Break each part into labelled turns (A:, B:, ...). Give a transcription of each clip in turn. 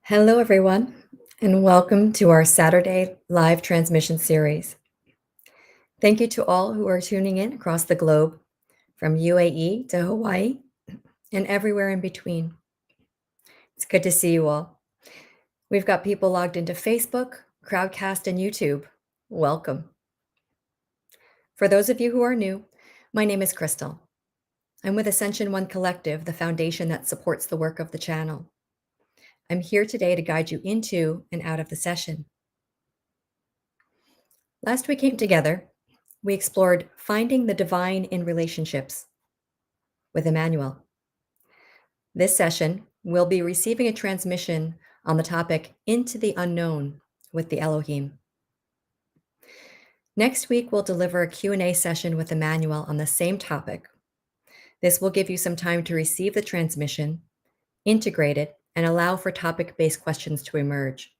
A: Hello, everyone, and welcome to our Saturday live transmission series. Thank you to all who are tuning in across the globe, from UAE to Hawaii and everywhere in between. It's good to see you all. We've got people logged into Facebook, Crowdcast, and YouTube. Welcome. For those of you who are new, my name is Crystal. I'm with Ascension One Collective, the foundation that supports the work of the channel. I'm here today to guide you into and out of the session. Last we came together, we explored finding the divine in relationships with Emmanel. This session, we'll be receiving a transmission on the topic Into the Unknown with the Elohim. Next week, we'll deliver a Q&A session with Emmanel on the same topic. This will give you some time to receive the transmission, integrate it, and allow for topic-based questions to emerge.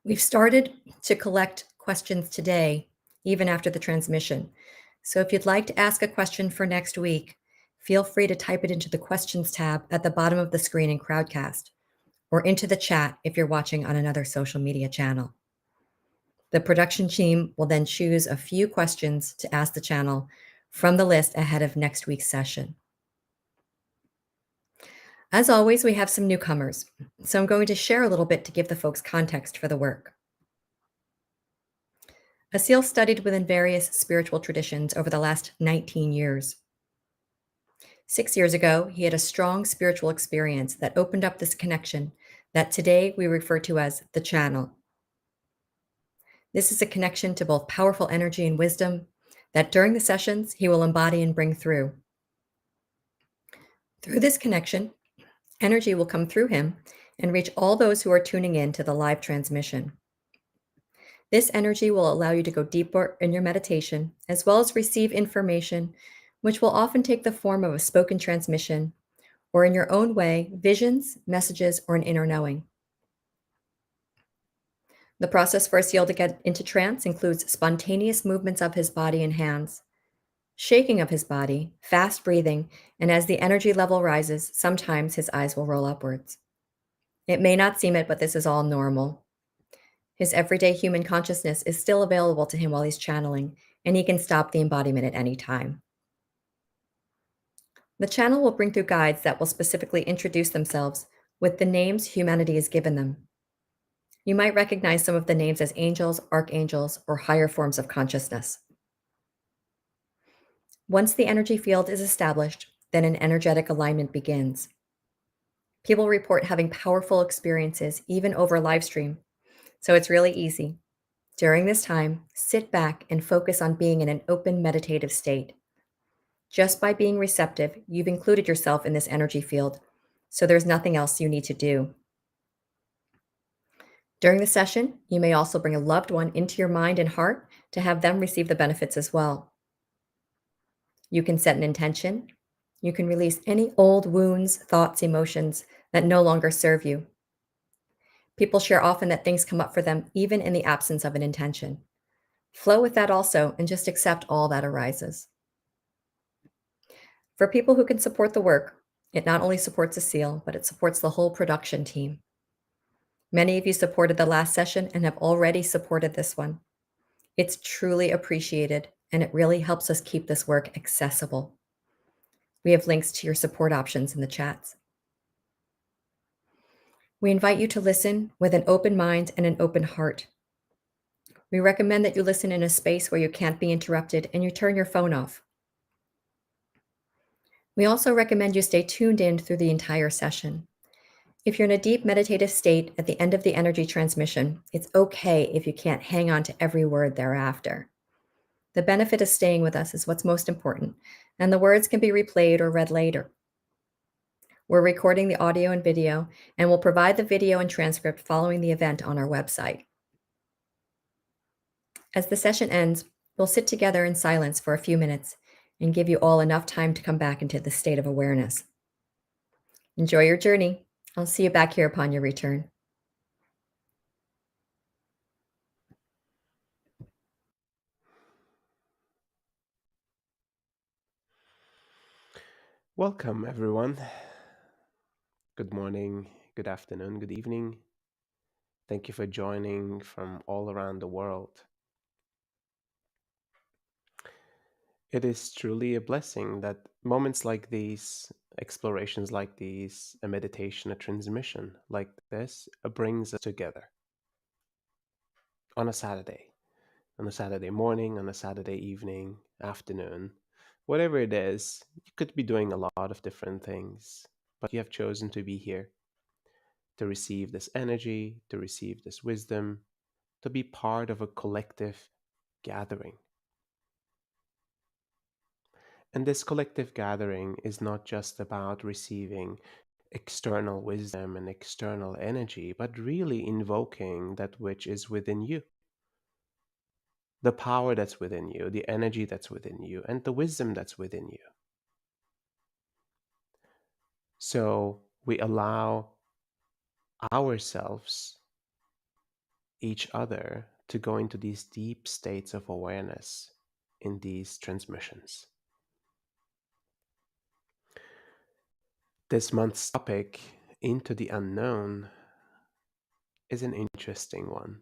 A: We've started to collect questions today, even after the transmission. So if you'd like to ask a question for next week, feel free to type it into the questions tab at the bottom of the screen in Crowdcast, or into the chat if you're watching on another social media channel. The production team will then choose a few questions to ask the channel from the list ahead of next week's session. As always, we have some newcomers, so I'm going to share a little bit to give the folks context for the work. Asil studied within various spiritual traditions over the last 19 years. 6 years ago, he had a strong spiritual experience that opened up this connection that today we refer to as the channel. This is a connection to both powerful energy and wisdom that during the sessions he will embody and bring through. Through this connection, energy will come through him and reach all those who are tuning in to the live transmission. This energy will allow you to go deeper in your meditation, as well as receive information, which will often take the form of a spoken transmission, or in your own way, visions, messages, or an inner knowing. The process for Asil to get into trance includes spontaneous movements of his body and hands, shaking of his body, fast breathing, and as the energy level rises, sometimes his eyes will roll upwards. It may not seem it, but this is all normal. His everyday human consciousness is still available to him while he's channeling, and he can stop the embodiment at any time. The channel will bring through guides that will specifically introduce themselves with the names humanity has given them. You might recognize some of the names as angels, archangels, or higher forms of consciousness. Once the energy field is established, then an energetic alignment begins. People report having powerful experiences, even over live stream, so it's really easy. During this time, sit back and focus on being in an open meditative state. Just by being receptive, you've included yourself in this energy field, so there's nothing else you need to do. During the session, you may also bring a loved one into your mind and heart to have them receive the benefits as well. You can set an intention. You can release any old wounds, thoughts, emotions that no longer serve you. People share often that things come up for them even in the absence of an intention. Flow with that also and just accept all that arises. For people who can support the work, it not only supports Asil, but it supports the whole production team. Many of you supported the last session and have already supported this one. It's truly appreciated, and it really helps us keep this work accessible. We have links to your support options in the chats. We invite you to listen with an open mind and an open heart. We recommend that you listen in a space where you can't be interrupted and you turn your phone off. We also recommend you stay tuned in through the entire session. If you're in a deep meditative state at the end of the energy transmission, it's okay if you can't hang on to every word thereafter. The benefit of staying with us is what's most important, and the words can be replayed or read later. We're recording the audio and video, and we'll provide the video and transcript following the event on our website. As the session ends, we'll sit together in silence for a few minutes and give you all enough time to come back into the state of awareness. Enjoy your journey. I'll see you back here upon your return.
B: Welcome, everyone. Good morning, good afternoon, good evening. Thank you for joining from all around the world. It is truly a blessing that moments like these, explorations like these, a meditation, a transmission like this brings us together on a Saturday, on a Saturday morning, on a Saturday evening, afternoon, whatever it is. You could be doing a lot of different things, but you have chosen to be here to receive this energy, to receive this wisdom, to be part of a collective gathering. And this collective gathering is not just about receiving external wisdom and external energy, but really invoking that which is within you, the power that's within you, the energy that's within you, and the wisdom that's within you. So we allow ourselves, each other, to go into these deep states of awareness in these transmissions. This month's topic, Into the Unknown, is an interesting one.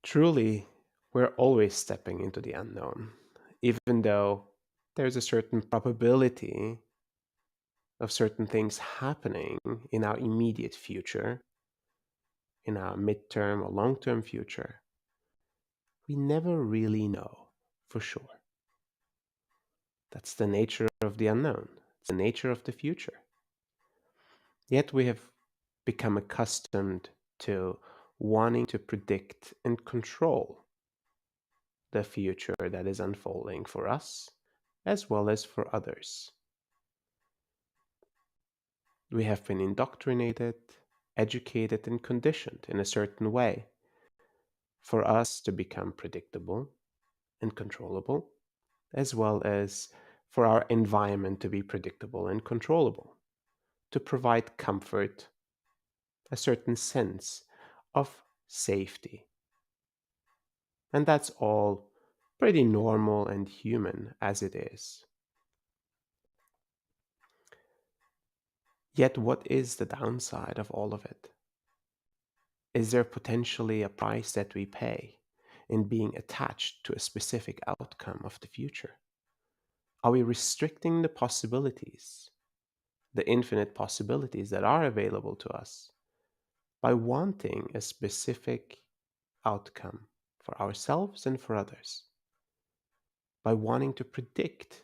B: Truly, we're always stepping into the unknown, even though there's a certain probability of certain things happening in our immediate future, in our midterm or long term future. We never really know for sure. That's the nature of the unknown, it's the nature of the future. Yet we have become accustomed to wanting to predict and control the future that is unfolding for us as well as for others. We have been indoctrinated, educated, and conditioned in a certain way for us to become predictable and controllable, as well as for our environment to be predictable and controllable, to provide comfort, a certain sense of safety. And that's all pretty normal and human as it is. Yet, what is the downside of all of it? Is there potentially a price that we pay in being attached to a specific outcome of the future? Are we restricting the possibilities, the infinite possibilities that are available to us, by wanting a specific outcome for ourselves and for others? By wanting to predict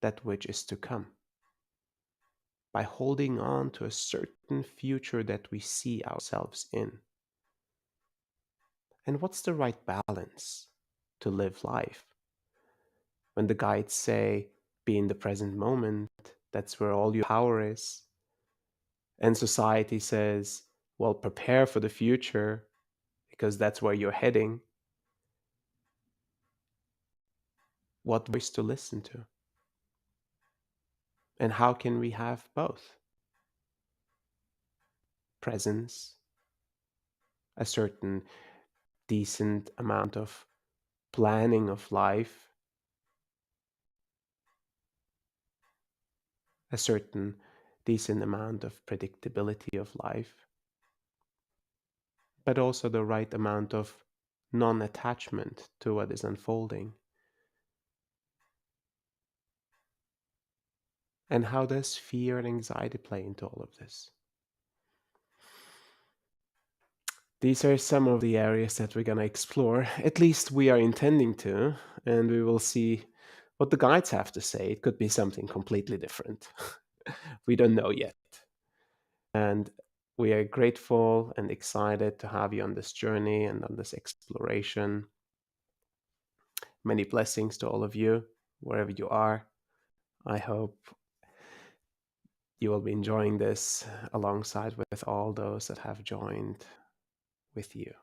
B: that which is to come? By holding on to a certain future that we see ourselves in? And what's the right balance to live life? When the guides say, be in the present moment, that's where all your power is. And society says, well, prepare for the future because that's where you're heading. What voice to listen to? And how can we have both? Presence, a certain decent amount of planning of life, a certain decent amount of predictability of life, but also the right amount of non attachment to what is unfolding. And how does fear and anxiety play into all of this? These are some of the areas that we're going to explore. At least we are intending to, and we will see what the guides have to say. It could be something completely different. We don't know yet. And we are grateful and excited to have you on this journey and on this exploration. Many blessings to all of you, wherever you are. I hope you will be enjoying this alongside with all those that have joined with you.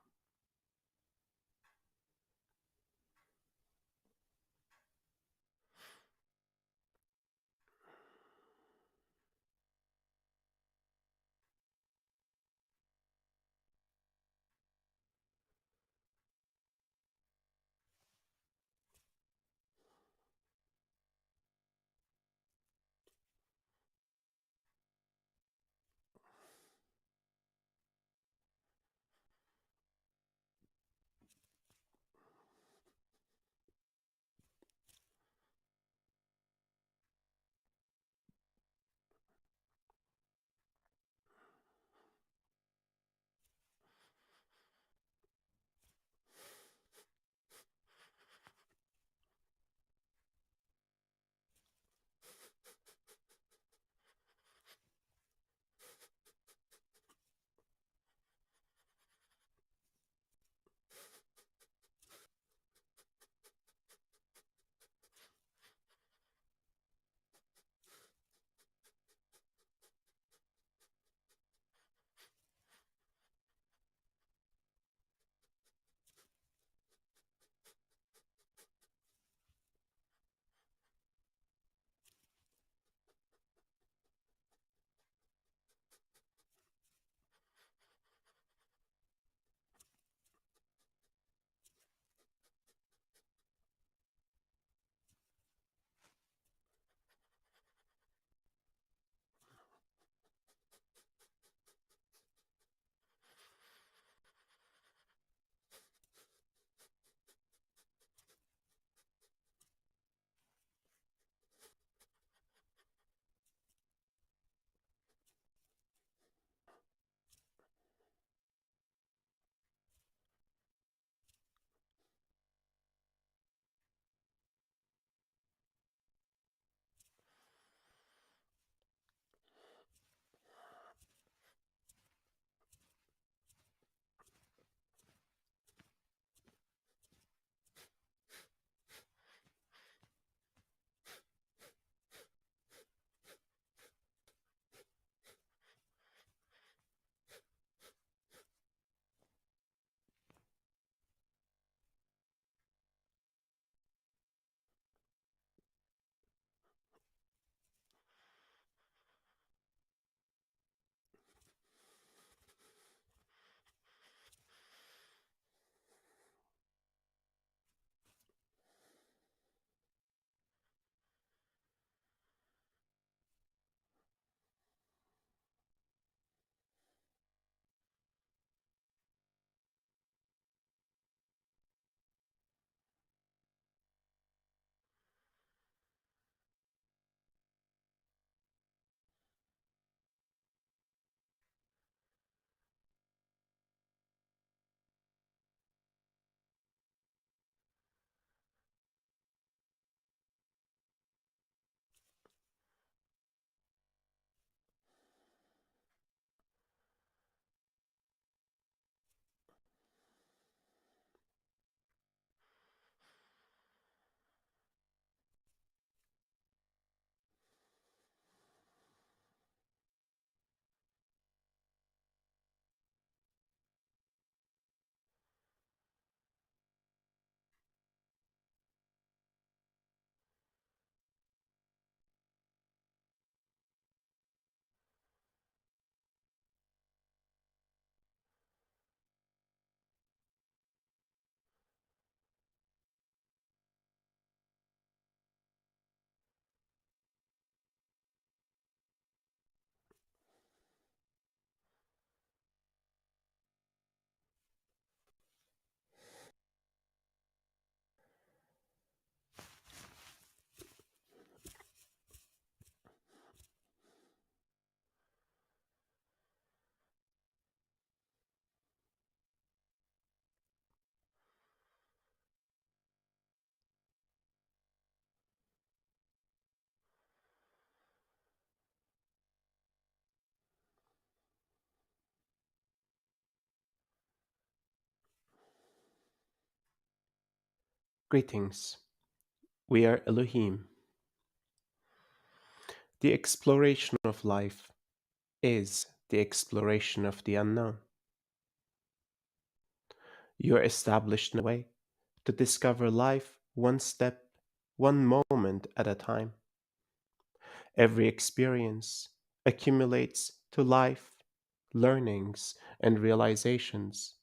B: Greetings. We are Elohim. The exploration of life is the exploration of the unknown. You are established in a way to discover life one step, one moment at a time. Every experience accumulates to life, learnings, and realizations,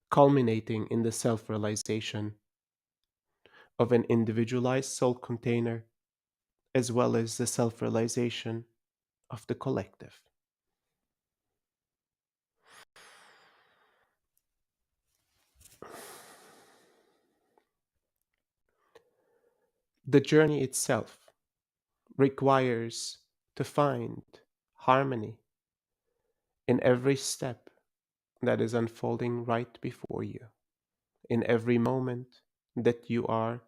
B: culminating in the self realization of an individualized soul container as well as the self realization of the collective. The journey itself requires to find harmony in every step that is unfolding right before you, in every moment that you are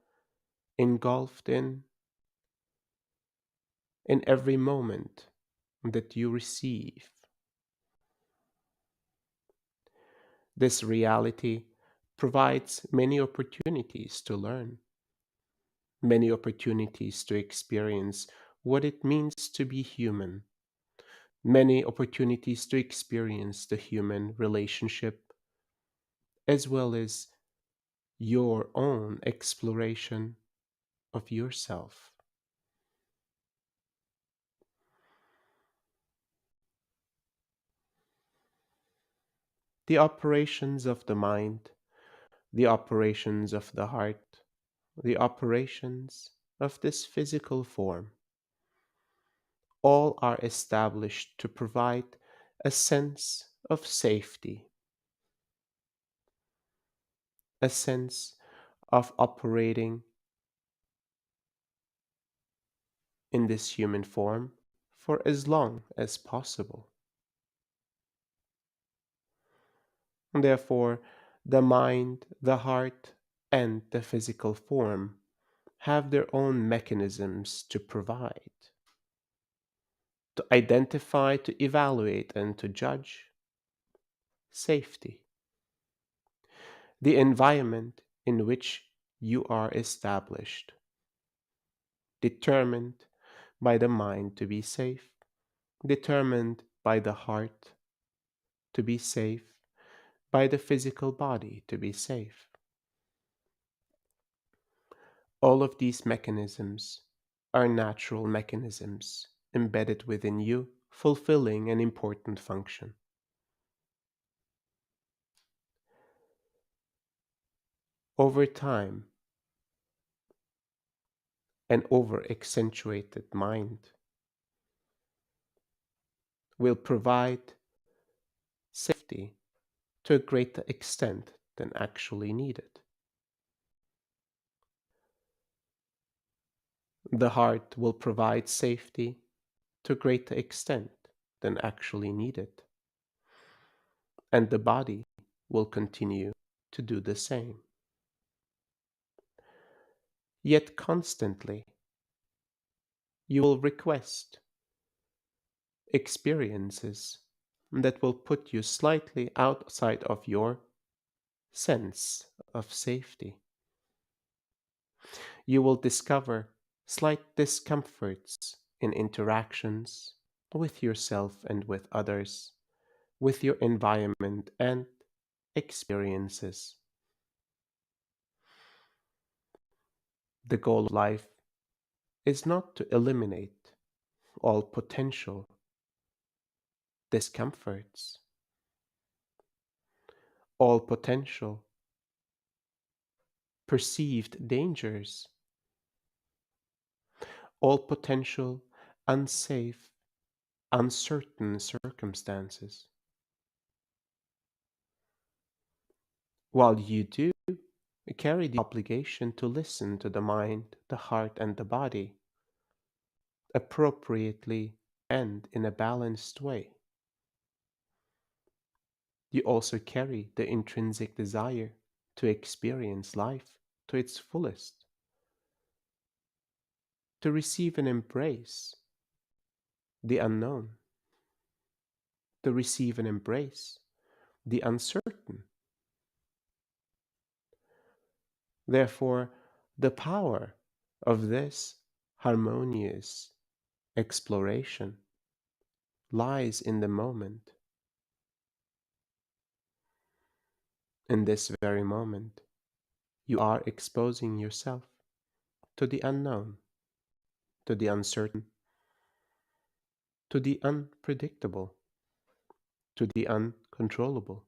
B: engulfed in every moment that you receive. This reality provides many opportunities to learn, many opportunities to experience what it means to be human, many opportunities to experience the human relationship, as well as your own exploration of yourself. The operations of the mind, the operations of the heart, the operations of this physical form, all are established to provide a sense of safety, a sense of operating in this human form for as long as possible. Therefore, the mind, the heart, and the physical form have their own mechanisms to provide, to identify, to evaluate, and to judge safety. The environment in which you are established, determined by the mind to be safe, determined by the heart to be safe, by the physical body to be safe. All of these mechanisms are natural mechanisms embedded within you, fulfilling an important function. Over time, an over accentuated mind will provide safety to a greater extent than actually needed. The heart will provide safety to a greater extent than actually needed. And the body will continue to do the same. Yet constantly, you will request experiences that will put you slightly outside of your sense of safety. You will discover slight discomforts in interactions with yourself and with others, with your environment and experiences. The goal of life is not to eliminate all potential discomforts, all potential perceived dangers, all potential unsafe, uncertain circumstances. While you do carry the obligation to listen to the mind, the heart, and the body appropriately and in a balanced way, you also carry the intrinsic desire to experience life to its fullest, to receive and embrace the unknown, to receive and embrace the uncertain. Therefore, the power of this harmonious exploration lies in the moment. In this very moment, you are exposing yourself to the unknown, to the uncertain, to the unpredictable, to the uncontrollable.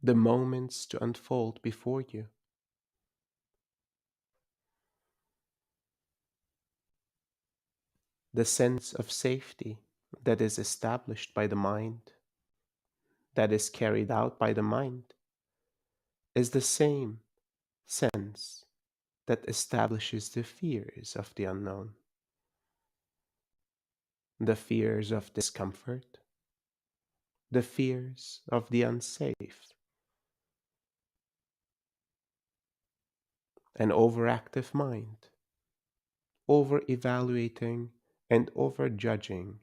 B: The moments to unfold before you. The sense of safety that is established by the mind, that is carried out by the mind, is the same sense that establishes the fears of the unknown, the fears of discomfort, the fears of the unsafe. An overactive mind, over evaluating and over judging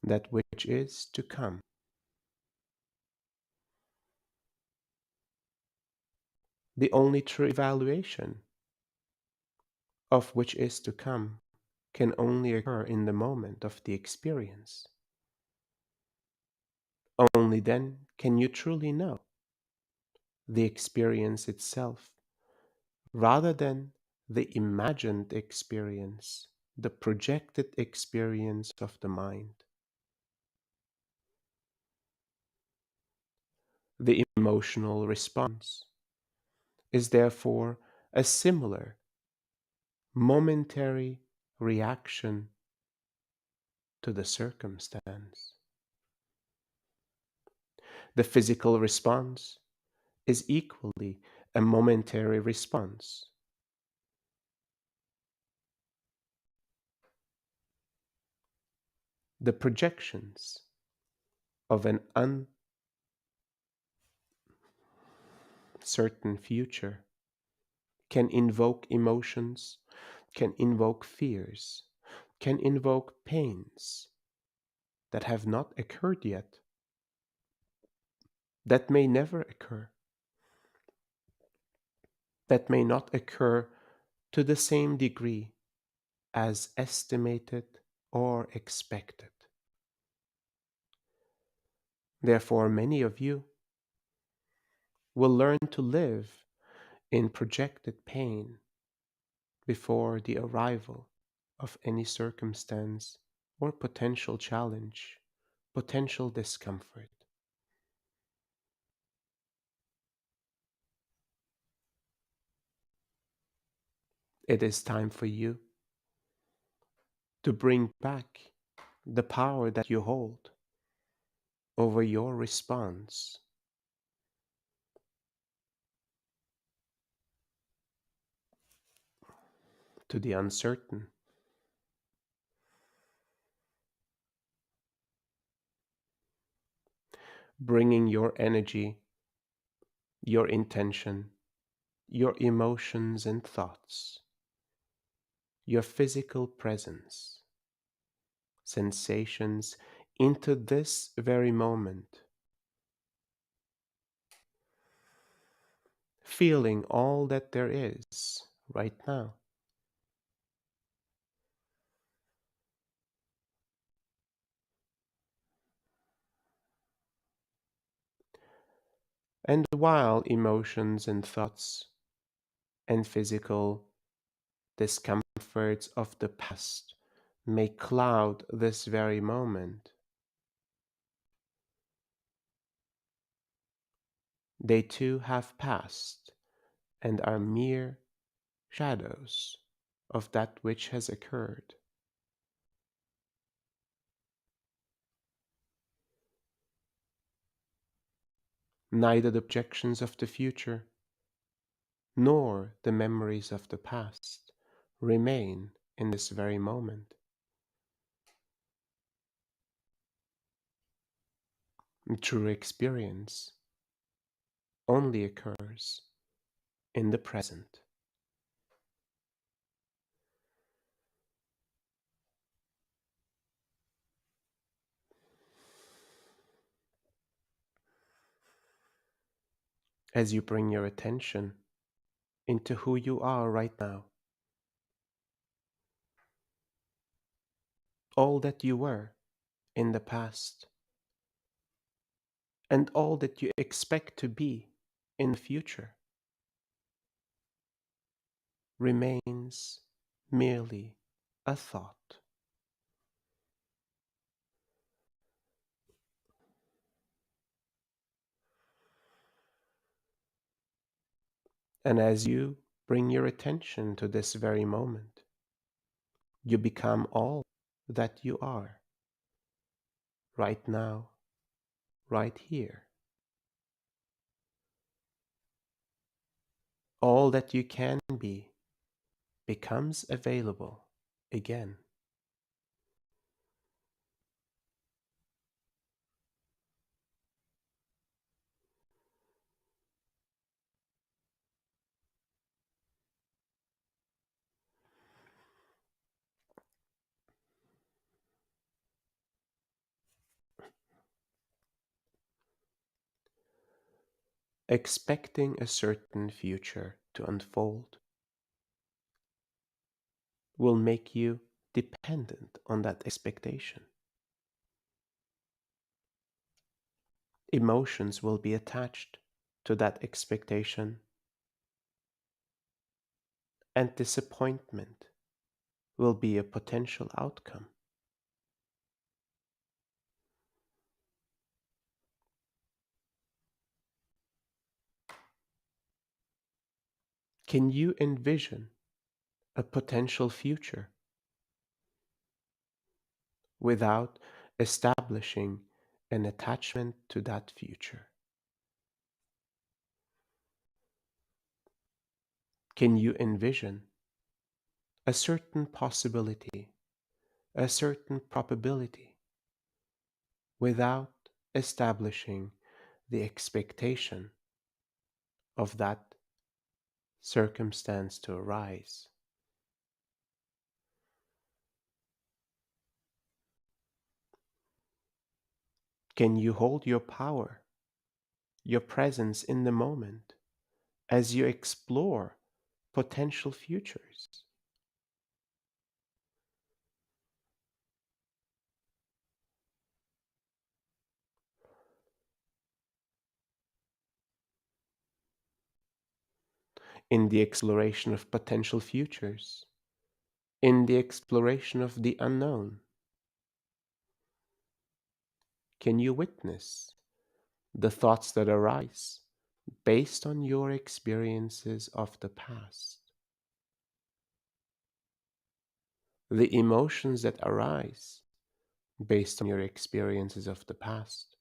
B: that which is to come. The only true evaluation of which is to come can only occur in the moment of the experience. Only then can you truly know the experience itself rather than the imagined experience, the projected experience of the mind. The emotional response is therefore a similar momentary reaction to the circumstance. The physical response is equally a momentary response. The projections of an uncertain future can invoke emotions, can invoke fears, can invoke pains that have not occurred yet, that may never occur, that may not occur to the same degree as estimated or expected. Therefore, many of you will learn to live in projected pain before the arrival of any circumstance or potential challenge, potential discomfort. It is time for you to bring back the power that you hold over your response to the uncertain. Bringing your energy, your intention, your emotions and thoughts, your physical presence, sensations into this very moment, feeling all that there is right now. And while emotions and thoughts and physical discomforts of the past may cloud this very moment, they too have passed and are mere shadows of that which has occurred. Neither the projections of the future nor the memories of the past remain in this very moment. True experience only occurs in the present. as you bring your attention into who you are right now, all that you were in the past, and all that you expect to be in the future remains merely a thought. And as you bring your attention to this very moment, you become all that you are right now, right here. All that you can be becomes available again. Expecting a certain future to unfold will make you dependent on that expectation. Emotions will be attached to that expectation, and disappointment will be a potential outcome. Can you envision a potential future without establishing an attachment to that future? Can you envision a certain possibility, a certain probability, without establishing the expectation of that circumstance to arise? Can you hold your power, your presence in the moment as you explore potential futures? In the exploration of potential futures, in the exploration of the unknown, can you witness the thoughts that arise based on your experiences of the past, the emotions that arise based on your experiences of the past?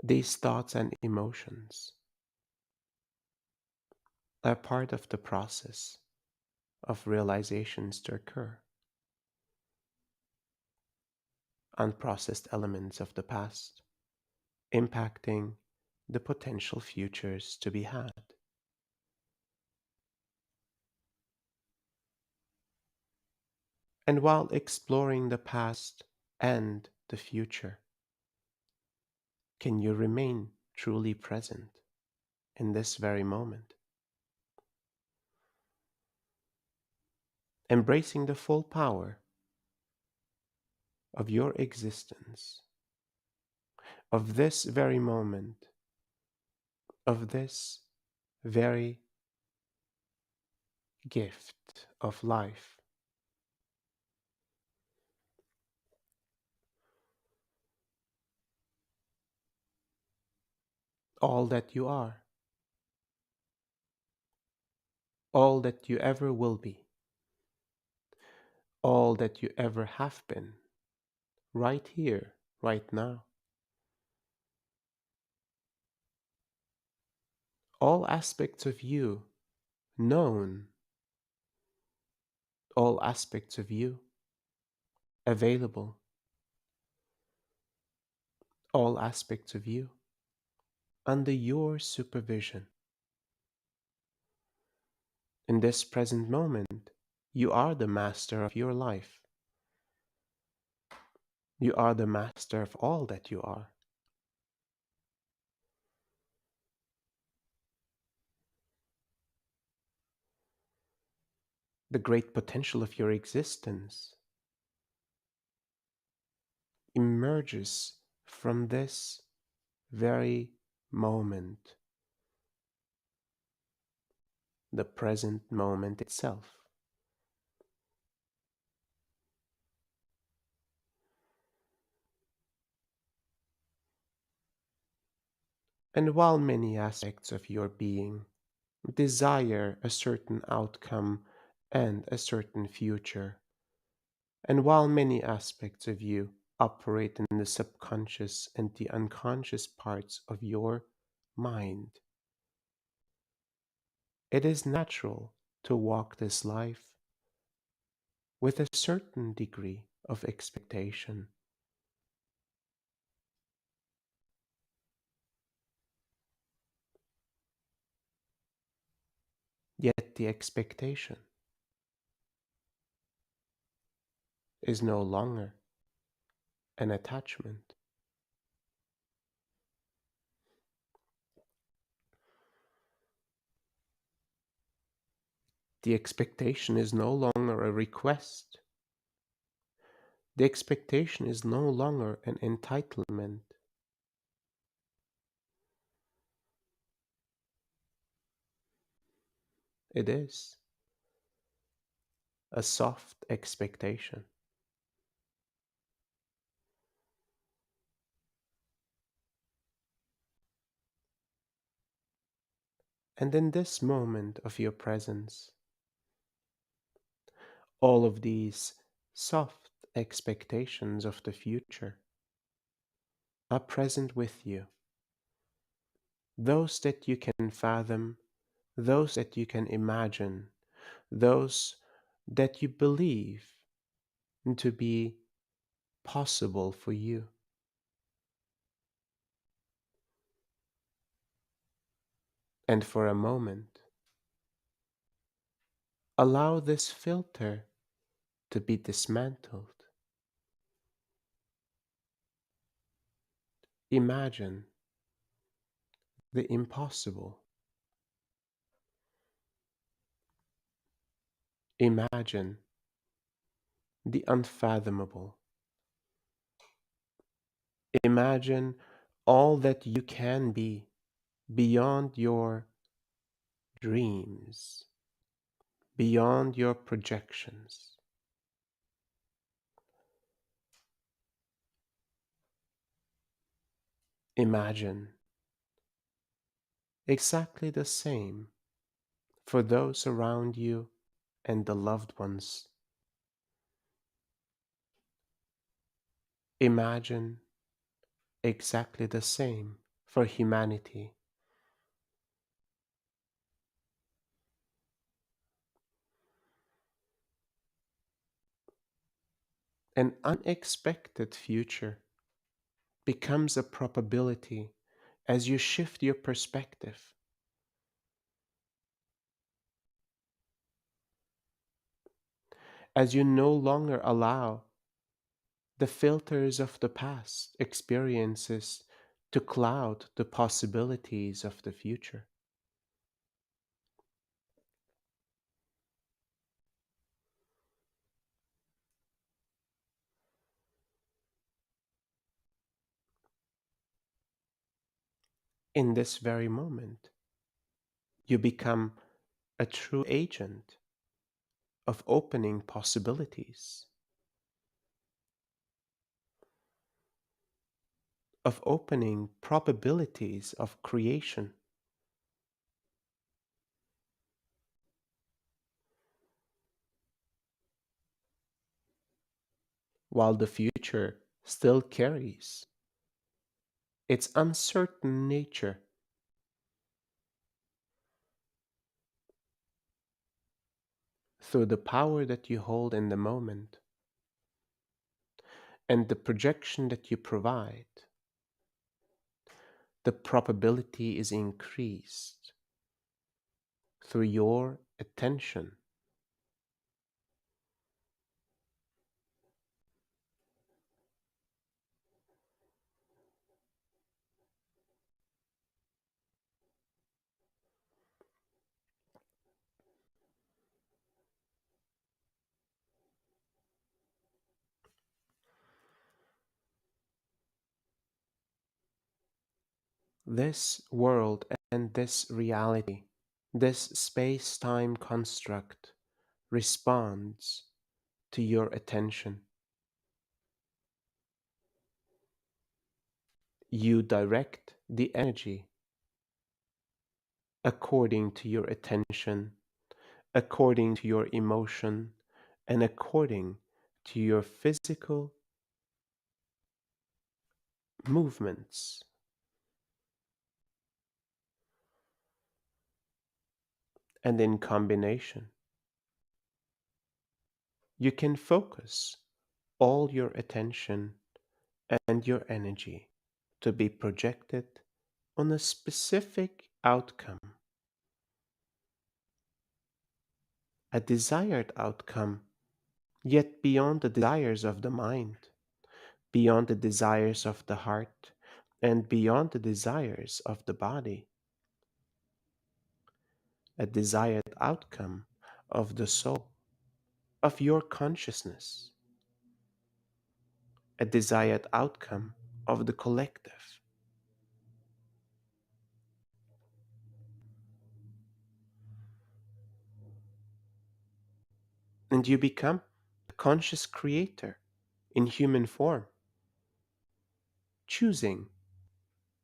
B: These thoughts and emotions are part of the process of realizations to occur. Unprocessed elements of the past impacting the potential futures to be had. And while exploring the past and the future, can you remain truly present in this very moment, embracing the full power of your existence, of this very moment, of this very gift of life, all that you are, all that you ever will be, all that you ever have been, right here, right now. All aspects of you known, all aspects of you available, all aspects of you under your supervision. In this present moment, you are the master of your life. You are the master of all that you are. The great potential of your existence emerges from this very moment, the present moment itself. And while many aspects of your being desire a certain outcome and a certain future, and while many aspects of you operate in the subconscious and the unconscious parts of your mind, it is natural to walk this life with a certain degree of expectation. Yet the expectation is no longer an attachment. The expectation is no longer a request. The expectation is no longer an entitlement. It is a soft expectation. And in this moment of your presence, all of these soft expectations of the future are present with you. Those that you can fathom, those that you can imagine, those that you believe to be possible for you. And for a moment, allow this filter to be dismantled. Imagine the impossible. Imagine the unfathomable. Imagine all that you can be beyond your dreams, beyond your projections. Imagine exactly the same for those around you and the loved ones. Imagine exactly the same for humanity. An unexpected future becomes a probability as you shift your perspective, as you no longer allow the filters of the past experiences to cloud the possibilities of the future. In this very moment, you become a true agent of opening possibilities, of opening probabilities of creation, while the future still carries its uncertain nature. Through the power that you hold in the moment and the projection that you provide, the probability is increased through your attention. This world and this reality, this space time construct responds to your attention. You direct the energy according to your attention, according to your emotion, and according to your physical movements. And in combination, you can focus all your attention and your energy to be projected on a specific outcome, a desired outcome, yet beyond the desires of the mind, beyond the desires of the heart, and beyond the desires of the body, a desired outcome of the soul, of your consciousness, a desired outcome of the collective. And you become a conscious creator in human form, choosing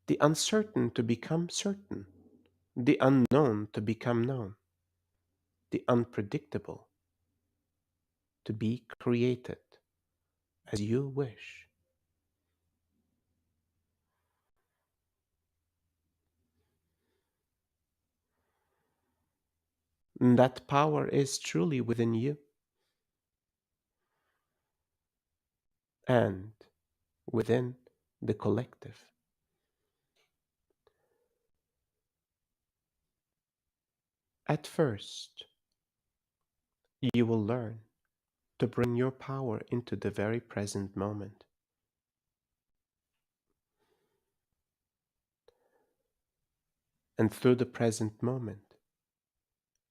B: the uncertain to become certain, the unknown to become known, the unpredictable to be created as you wish. And that power is truly within you and within the collective. At first, you will learn to bring your power into the very present moment. And through the present moment,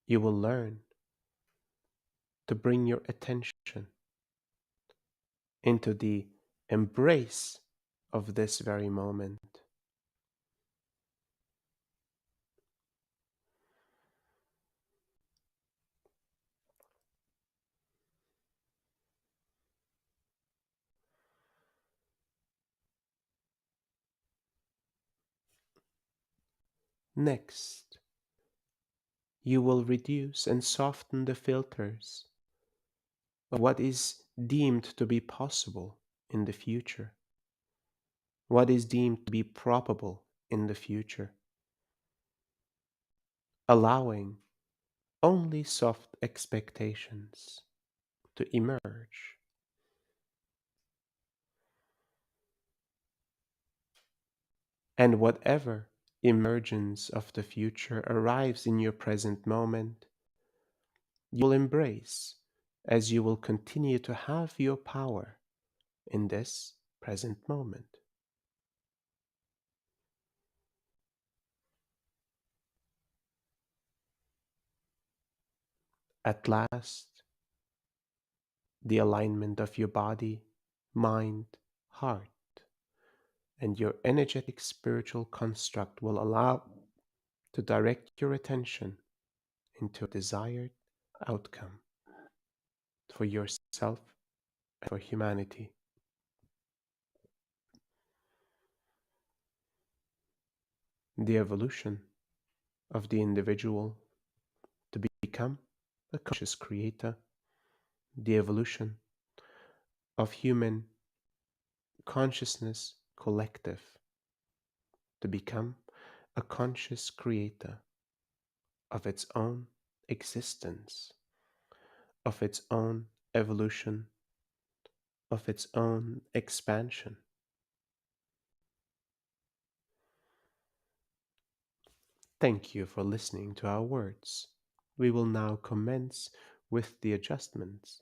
B: you will learn to bring your attention into the embrace of this very moment. Next, you will reduce and soften the filters of what is deemed to be possible in the future, what is deemed to be probable in the future, allowing only soft expectations to emerge. And whatever emergence of the future arrives in your present moment, you will embrace as you will continue to have your power in this present moment. At last, the alignment of your body, mind, heart, and your energetic spiritual construct will allow to direct your attention into a desired outcome for yourself and for humanity. The evolution of the individual to become a conscious creator, the evolution of human consciousness collective to become a conscious creator of its own existence, of its own evolution, of its own expansion. Thank you for listening to our words. We will now commence with the adjustments.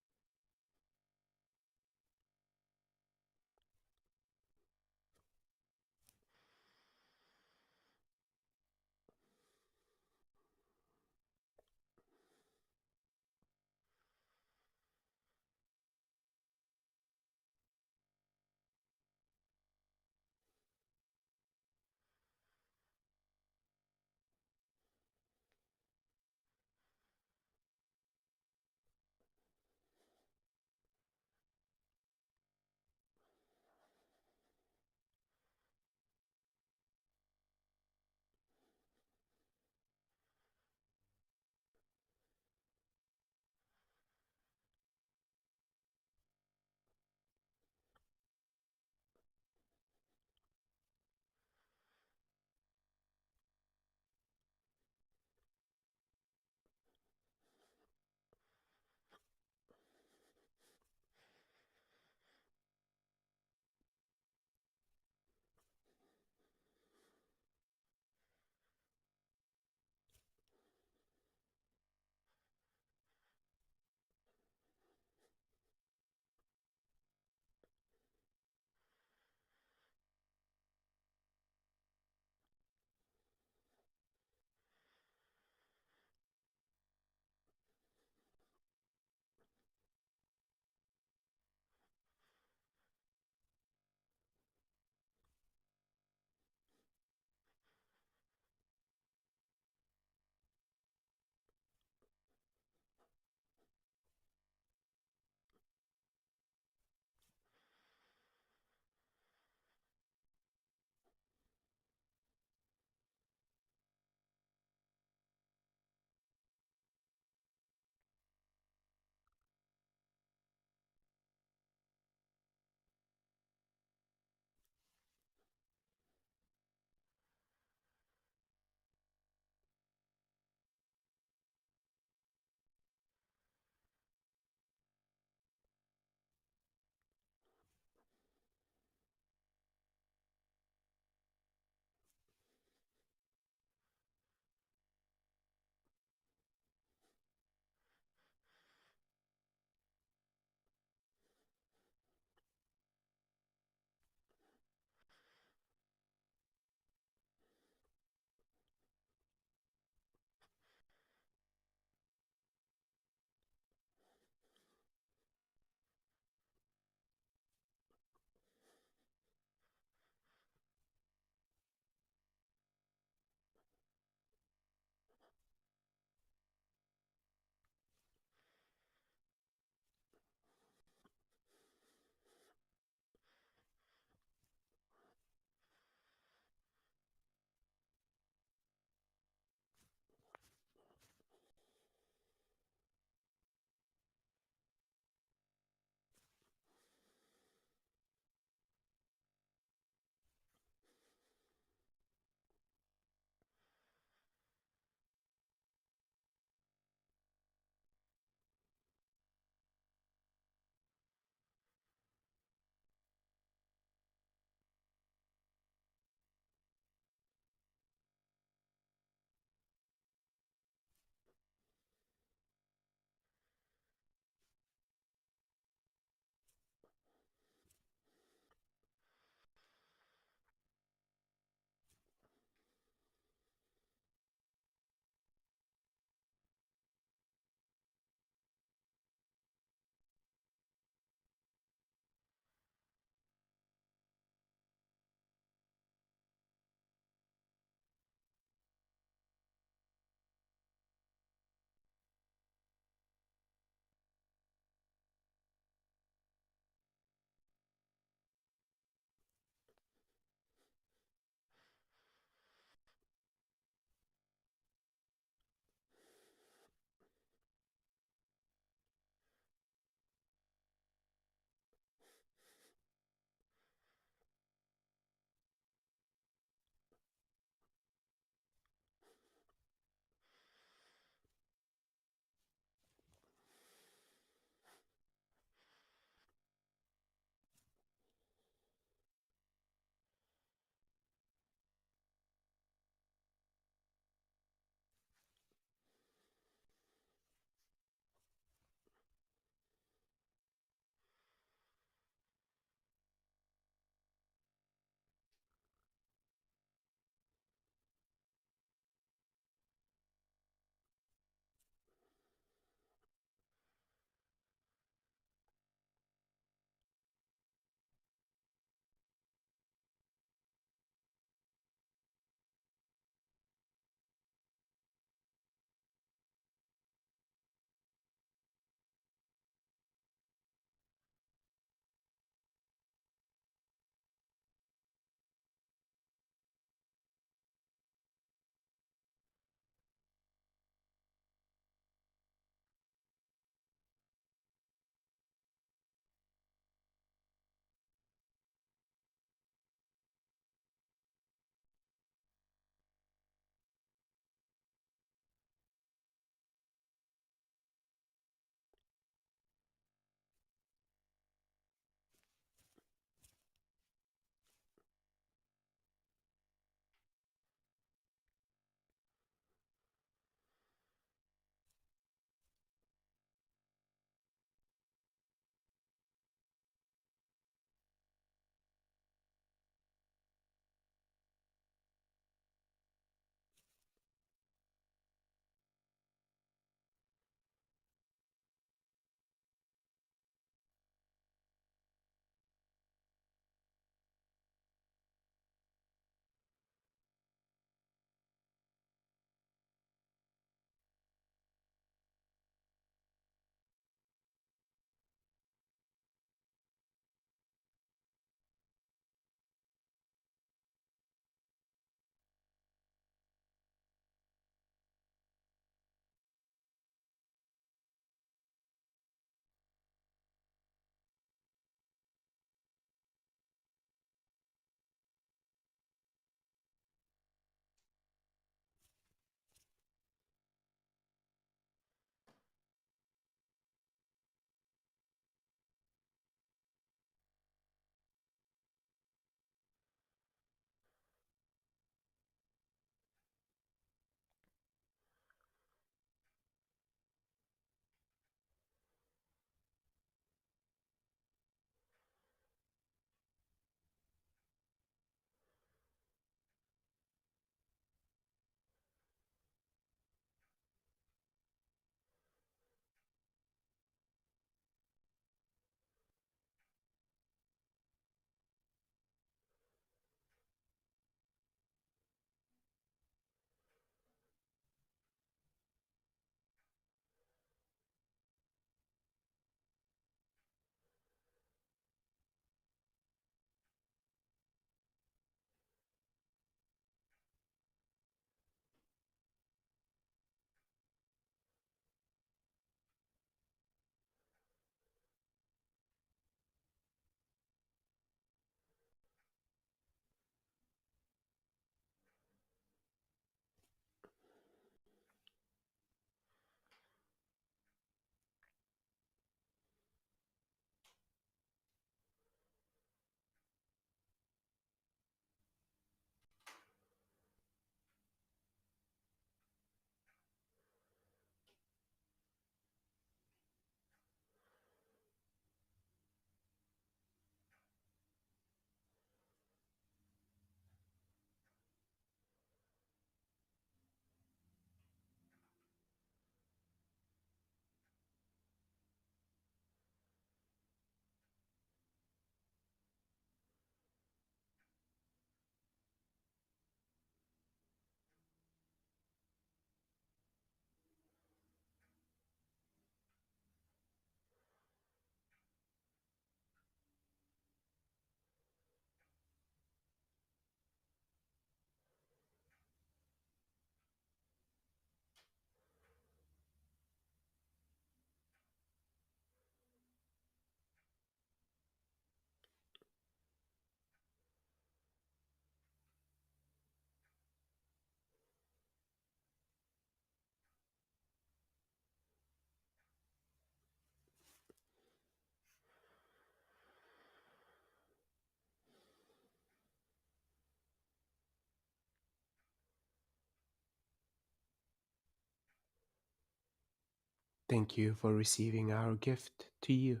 B: Thank you for receiving our gift to you.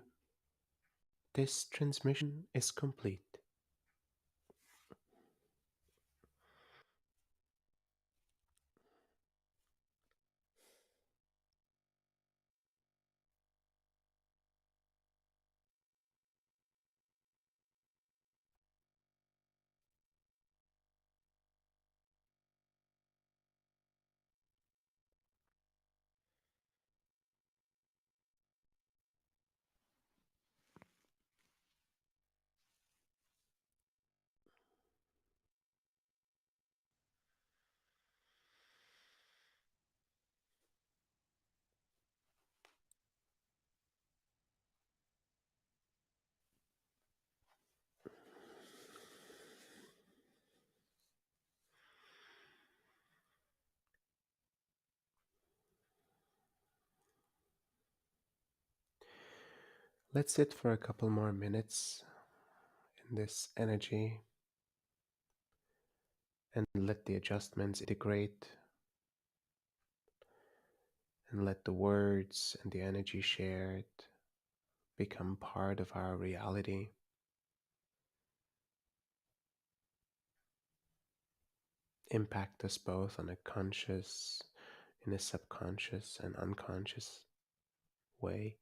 B: This transmission is complete. Let's sit for a couple more minutes in this energy and let the adjustments integrate and let the words and the energy shared become part of our reality. Impact us both on a conscious, in a subconscious, and unconscious way.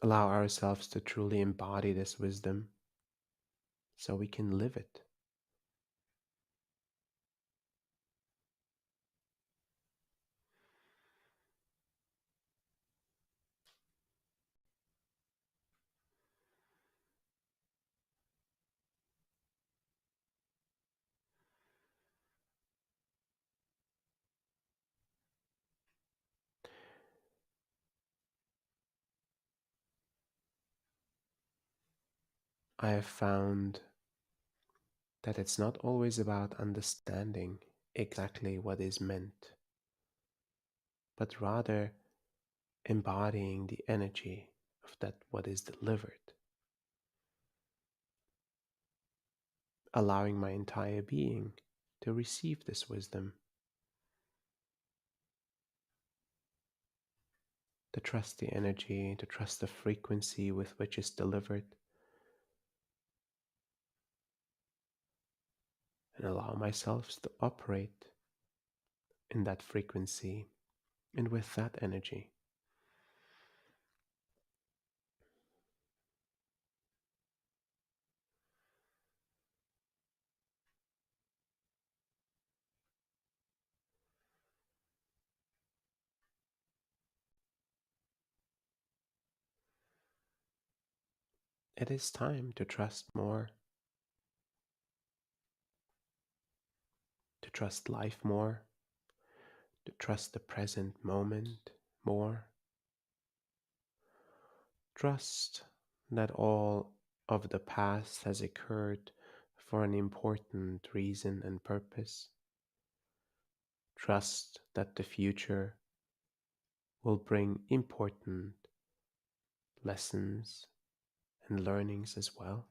B: Allow ourselves to truly embody this wisdom so we can live it. I have found that it's not always about understanding exactly what is meant, but rather embodying the energy of that what is delivered, allowing my entire being to receive this wisdom, to trust the energy, to trust the frequency with which it's delivered, and allow myself to operate in that frequency and with that energy. It is time to trust more, to trust life more, to trust the present moment more. Trust that all of the past has occurred for an important reason and purpose. Trust that the future will bring important lessons and learnings as well.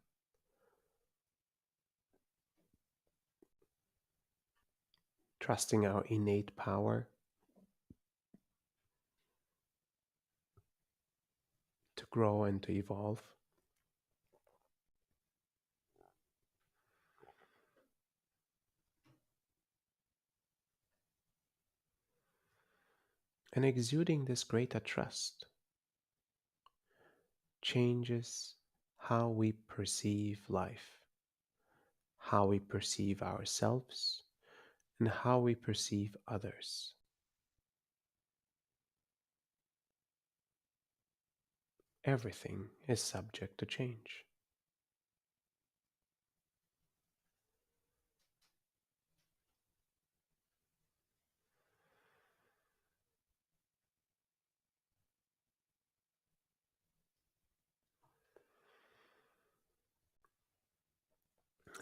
B: Trusting our innate power to grow and to evolve. And exuding this greater trust changes how we perceive life, how we perceive ourselves, and how we perceive others. Everything is subject to change.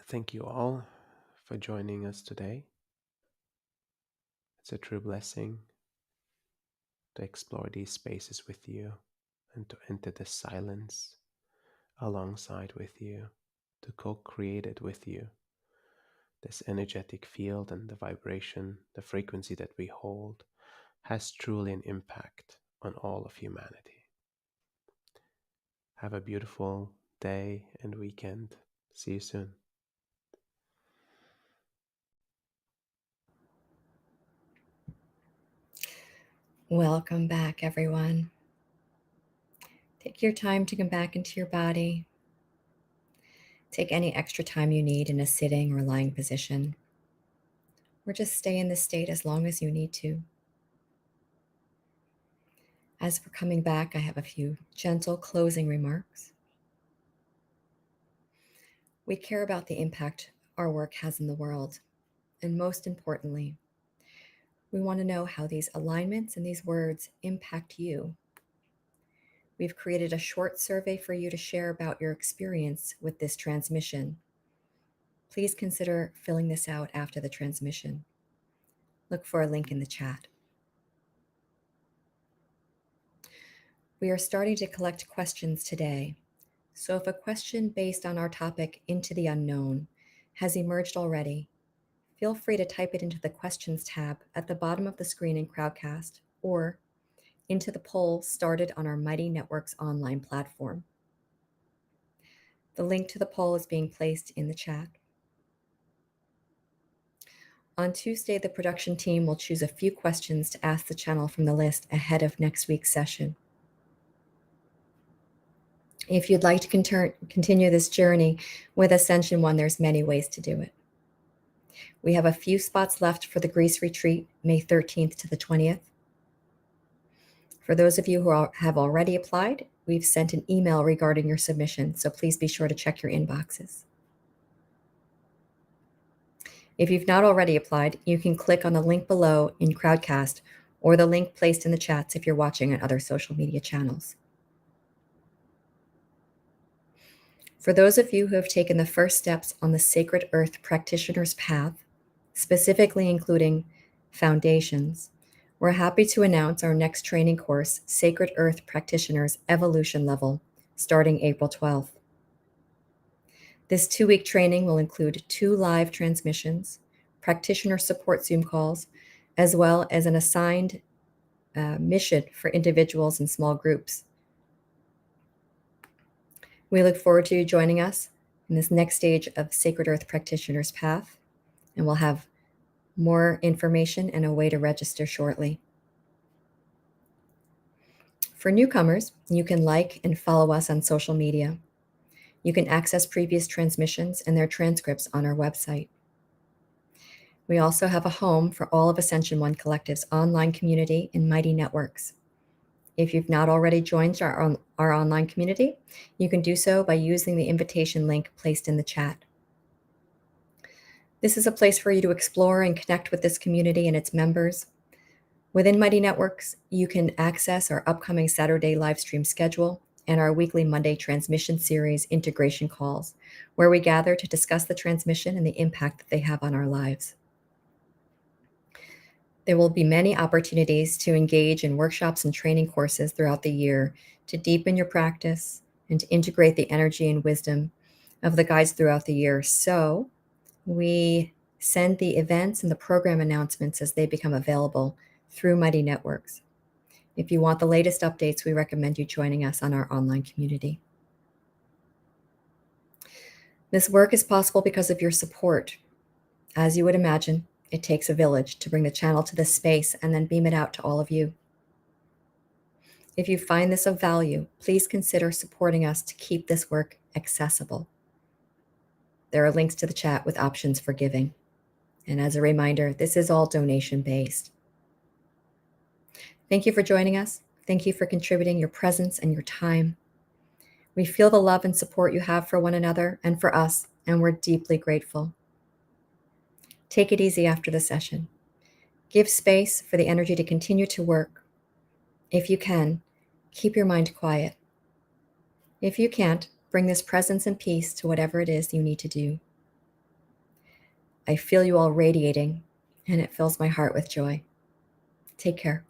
B: Thank you all for joining us today. It's a true blessing to explore these spaces with you and to enter the silence alongside with you, to co-create it with you, this energetic field and the vibration, the frequency that we hold, has truly an impact on all of humanity. Have a beautiful day and weekend. See you soon.
A: Welcome back, everyone. Take your time to come back into your body. Take any extra time you need in a sitting or lying position, or just stay in this state as long as you need to. As we're coming back, I have a few gentle closing remarks. We care about the impact our work has in the world, and most importantly, we want to know how these alignments and these words impact you. We've created a short survey for you to share about your experience with this transmission. Please consider filling this out after the transmission. Look for a link in the chat. We are starting to collect questions today. So if a question based on our topic, Into the Unknown, has emerged already, feel free to type it into the Questions tab at the bottom of the screen in Crowdcast or into the poll started on our Mighty Networks online platform. The link to the poll is being placed in the chat. On Tuesday, the production team will choose a few questions to ask the channel from the list ahead of next week's session. If you'd like to continue this journey with Ascension One, there's many ways to do it. We have a few spots left for the Greece retreat, May 13th to the 20th. For those of you who have already applied, we've sent an email regarding your submission, so please be sure to check your inboxes. If you've not already applied, you can click on the link below in Crowdcast or the link placed in the chats if you're watching on other social media channels. For those of you who have taken the first steps on the Sacred Earth Practitioner's Path, specifically including foundations, we're happy to announce our next training course, Sacred Earth Practitioners Evolution Level, starting April 12th. This 2-week training will include 2 live transmissions, practitioner support Zoom calls, as well as an assigned mission for individuals and small groups. We look forward to you joining us in this next stage of Sacred Earth Practitioner's Path, and we'll have more information and a way to register shortly. For newcomers, you can like and follow us on social media. You can access previous transmissions and their transcripts on our website. We also have a home for all of Ascension One Collective's online community in Mighty Networks. If you've not already joined our online community, you can do so by using the invitation link placed in the chat. This is a place for you to explore and connect with this community and its members. Within Mighty Networks, you can access our upcoming Saturday live stream schedule and our weekly Monday transmission series integration calls, where we gather to discuss the transmission and the impact that they have on our lives. There will be many opportunities to engage in workshops and training courses throughout the year to deepen your practice and to integrate the energy and wisdom of the guides throughout the year. So we send the events and the program announcements as they become available through Mighty Networks. If you want the latest updates, we recommend you joining us on our online community. This work is possible because of your support. As you would imagine, it takes a village to bring the channel to this space and then beam it out to all of you. If you find this of value, please consider supporting us to keep this work accessible. There are links to the chat with options for giving. And as a reminder, this is all donation-based. Thank you for joining us. Thank you for contributing your presence and your time. We feel the love and support you have for one another and for us, and we're deeply grateful. Take it easy after the session. Give space for the energy to continue to work. If you can, keep your mind quiet. If you can't, bring this presence and peace to whatever it is you need to do. I feel you all radiating, and it fills my heart with joy. Take care.